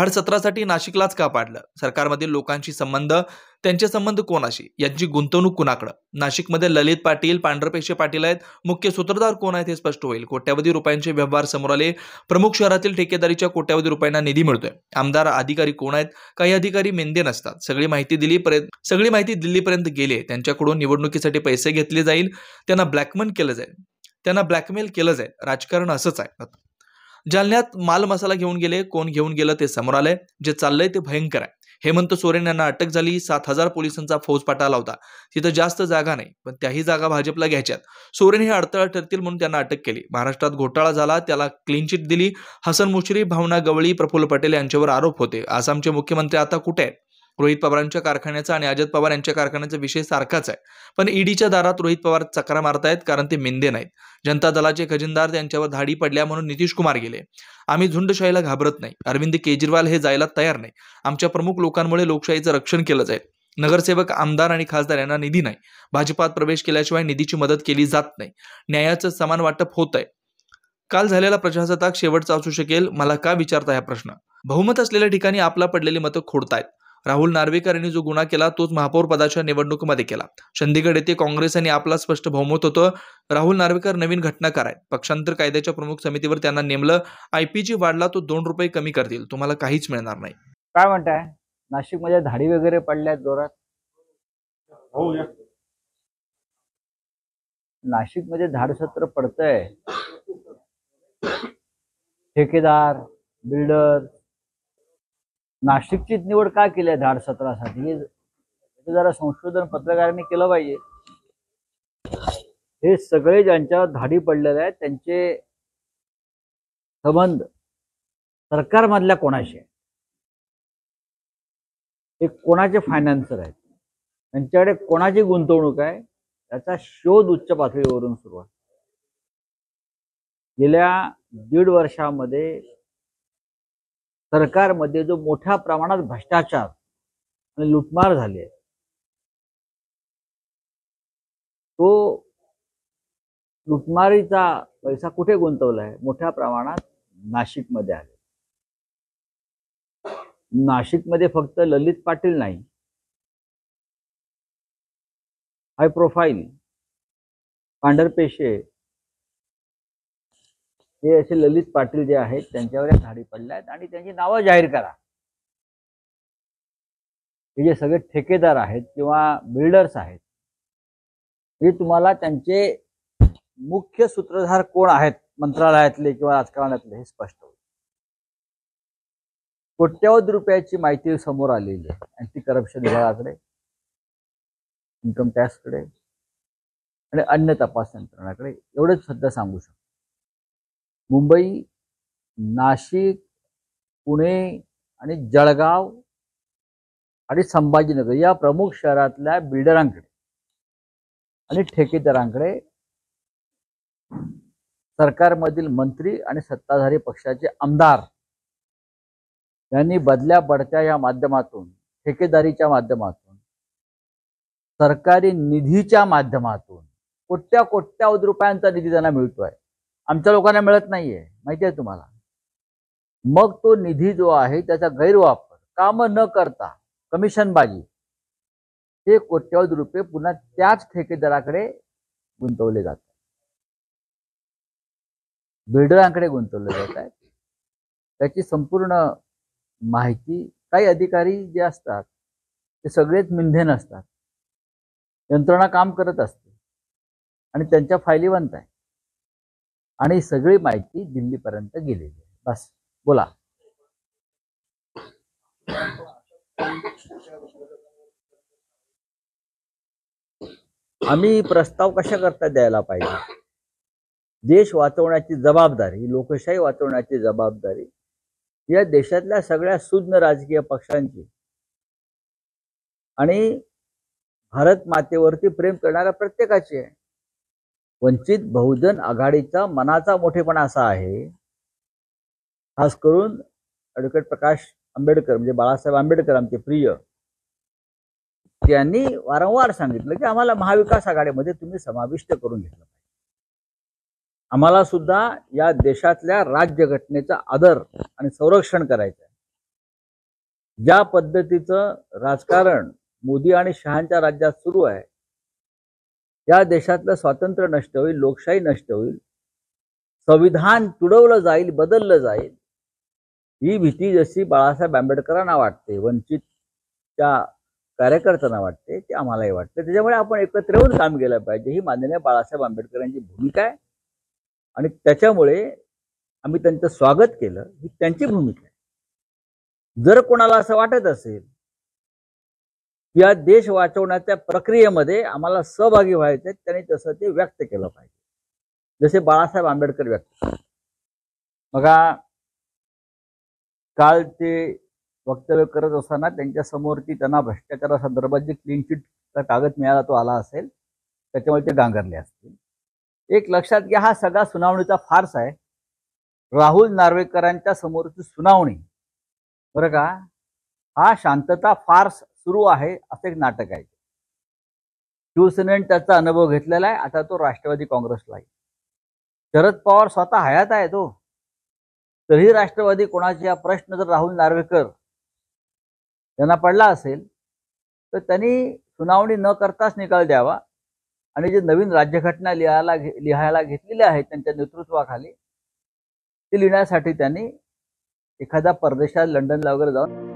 धाड सत्रासाठी नाशिकलाच का पाडलं? सरकारमधील लोकांशी संबंध, त्यांचे संबंध कोणाशी, यांची गुंतवणूक कुणाकडे? नाशिकमध्ये ललित पाटील, पांढरपेशे पाटील आहेत, मुख्य सूत्रधार कोण आहेत हे स्पष्ट होईल. कोट्यावधी रुपयांचे व्यवहार समोर आले. प्रमुख शहरातील ठेकेदारीच्या कोट्यावधी रुपयांना निधी मिळतोय. आमदार अधिकारी कोण आहेत? काही अधिकारी मेंदे नसतात. सगळी माहिती दिल्लीपर्यंत गेली. त्यांच्याकडून निवडणुकीसाठी पैसे घेतले जाईल, त्यांना ब्लॅकमेल केलं जाईल. राजकारण असंच आहे. जालन्यात माल मसाला घेऊन गेले, कोण घेऊन गेलं ते समोर आलंय. जे चाललंय ते भयंकर आहे. हेमंत सोरेन यांना अटक झाली. 7,000 पोलिसांचा फौजफाटा आला होता. तिथं जास्त जागा नाही, पण त्याही जागा भाजपला घ्यायच्यात. सोरेन हे अडथळा ठरतील म्हणून त्यांना अटक केली. महाराष्ट्रात घोटाळा झाला, त्याला क्लीन चिट दिली. हसन मुश्रीफ, भावना गवळी, प्रफुल्ल पटेल यांच्यावर आरोप होते. आसामचे मुख्यमंत्री आता कुठे आहेत? रोहित पवारांच्या कारखान्याचा आणि अजित पवार यांच्या कारखान्याचा विषय सारखाच आहे. पण ईडीच्या दारात रोहित पवार चक्रा मारतायत, कारण ते मेंदे नाहीत. जनता दलाचे खजिनदार त्यांच्यावर धाडी पडल्या म्हणून नितीश कुमार गेले. आम्ही झुंडशाहीला घाबरत नाही. अरविंद केजरीवाल हे जायला तयार नाही. आमच्या प्रमुख लोकांमुळे लोकशाहीचं रक्षण केलं जाईल. नगरसेवक, आमदार आणि खासदार यांना निधी नाही. भाजपात प्रवेश केल्याशिवाय निधीची मदत केली जात नाही. न्यायाचं समान वाटप होत आहे. काल झालेला प्रजासत्ताक शेवटचा असू शकेल. मला का विचारता हा प्रश्न? बहुमत असलेल्या ठिकाणी आपला पडलेली मतं खोडतायत. राहुल नार्वेकर यांनी जो गुन्हा केला तोच महापौर पदाच्या निवडणुकीमध्ये केला. चंदीगड येथे काँग्रेस आणि आपला स्पष्ट बहुमत होतं. राहुल नार्वेकर नवीन घटनाकार आहेत. पक्षांतर कायद्याच्या प्रमुख समितीवर त्यांना नेमलं. IPG वाढला तो 2 रुपये कमी करतील. तुम्हाला काहीच मिळणार नाही. काय म्हणताय? नाशिकमध्ये धाडी वगैरे पडल्यात जोरात. नाशिकमध्ये धाडसत्र पडतंय. ठेकेदार, बिल्डर, नाशिकचीच निवड का केली आहे धाडसत्रासाठी? हे जरा संशोधन पत्रकारांनी केलं पाहिजे. हे सगळे ज्यांच्यावर धाडी पडलेले आहेत त्यांचे संबंध सरकारमधल्या कोणाशी आहे? हे कोणाचे फायनान्सर आहेत? त्यांच्याकडे कोणाची गुंतवणूक आहे याचा शोध उच्च पातळीवरून सुरू आहे. गेल्या 1.5 वर्षामध्ये सरकारमध्ये जो मोठ्या प्रमाणात भ्रष्टाचार आणि लुटमार झाली आहे, तो लुटमारीचा पैसा कुठे गुंतवला आहे? मोठ्या प्रमाणात नाशिकमध्ये आहे. नाशिकमध्ये फक्त ललित पाटील नाही, हाय प्रोफाईल पांढरपेशे हे असे ललित पाटील जे आहेत त्यांच्यावर धाडी पडल्या आहेत आणि त्यांची नावं जाहीर करा. हे जे सगळे ठेकेदार आहेत किंवा बिल्डर्स आहेत, हे तुम्हाला त्यांचे मुख्य सूत्रधार कोण आहेत मंत्रालयातले किंवा राजकारणातले हे स्पष्ट होईल. कोट्यावधी रुपयाची माहिती समोर आलेली आहे. अँटी करप्शन विभागाकडे, इन्कम टॅक्सकडे आणि अन्य तपास यंत्रणाकडे. एवढंच सध्या सांगू शकतो. मुंबई, नाशिक, पुणे आणि जळगाव आणि संभाजीनगर या प्रमुख शहरातल्या बिल्डरांकडे आणि ठेकेदारांकडे सरकारमधील मंत्री आणि सत्ताधारी पक्षाचे आमदार यांनी बदल्या बढत्या या माध्यमातून, ठेकेदारीच्या माध्यमातून, सरकारी निधीच्या माध्यमातून कोट्यावधी रुपयांचा निधी त्यांना मिळतोय. आमच्या लोकांना मिळत नाहीये, माहिती आहे तुम्हाला. मग तो निधी जो आहे त्याचा गैरवापर, काम न करता कमिशनबाजी, हे कोट्यावधी रुपये पुन्हा त्याच ठेकेदाराकडे गुंतवले जातात, बिल्डरांकडे गुंतवले जात आहेत. त्याची संपूर्ण माहिती काही अधिकारी जे असतात ते सगळेच मिंधे नसतात. यंत्रणा काम करत असते आणि त्यांच्या फायली बनत आहे आणि सगळी माहिती दिल्लीपर्यंत गेलेली आहे. बस बोला. आम्ही प्रस्ताव कशा करता द्यायला पाहिजे? देश वाचवण्याची जबाबदारी, लोकशाही वाचवण्याची जबाबदारी या देशातल्या सगळ्या सुज्ञ राजकीय पक्षांची आणि भारत मातेवरती प्रेम करणाऱ्या प्रत्येकाची आहे. वंचित बहुजन आघाडीचा मनाचा मोठेपणा असा आहे, खास करून ॲडव्होकेट प्रकाश आंबेडकर म्हणजे बाळासाहेब आंबेडकर आमचे प्रिय, त्यांनी वारंवार सांगितलं की आम्हाला महाविकास आघाडीमध्ये तुम्ही समाविष्ट करून घेतलं पाहिजे. आम्हाला सुद्धा या देशातल्या राज्यघटनेचा आदर आणि संरक्षण करायचं आहे. ज्या पद्धतीचं राजकारण मोदी आणि शहांच्या राज्यात सुरू आहे, या देशातलं स्वातंत्र्य नष्ट होईल, लोकशाही नष्ट होईल, संविधान तुडवलं जाईल, बदललं जाईल, ही भीती जशी बाळासाहेब आंबेडकरांना वाटते, वंचितच्या कार्यकर्त्यांना वाटते, ते आम्हालाही वाटते. त्याच्यामुळे आपण एकत्र येऊन काम केलं पाहिजे, ही माननीय बाळासाहेब आंबेडकरांची भूमिका आहे आणि त्याच्यामुळे आम्ही त्यांचं स्वागत केलं, ही त्यांची भूमिका आहे. जर कोणाला असं वाटत असेल की या देश वाचवण्याच्या प्रक्रियेमध्ये आम्हाला सहभागी व्हायचे, त्यांनी तसं ते व्यक्त केलं पाहिजे, जसे बाळासाहेब आंबेडकर व्यक्त केले. बघा, काल ते वक्तव्य करत असताना त्यांच्या समोरची त्यांना भ्रष्टाचारासंदर्भात जे क्लीन चिटचा कागद मिळाला तो आला असेल, त्याच्यामुळे ते गांगरले असतील. एक लक्षात घ्या, हा सगळा सुनावणीचा फार्स आहे. राहुल नार्वेकरांच्या समोरची सुनावणी, बरं का, हा शांतता फार्स सुरू आहे असं एक नाटक आहे. शिवसेनेने त्याचा अनुभव घेतलेला आहे, आता तो राष्ट्रवादी काँग्रेसला आहे. शरद पवार स्वतः हयात आहे तो, तरीही राष्ट्रवादी कोणाचे हा प्रश्न जर राहुल नार्वेकर यांना पडला असेल तर त्यांनी सुनावणी न करताच निकाल द्यावा आणि जे नवीन राज्यघटना लिहायला घेतलेली आहे त्यांच्या नेतृत्वाखाली, ते लिहिण्यासाठी त्यांनी एखाद्या परदेशात लंडनला वगैरे जाऊन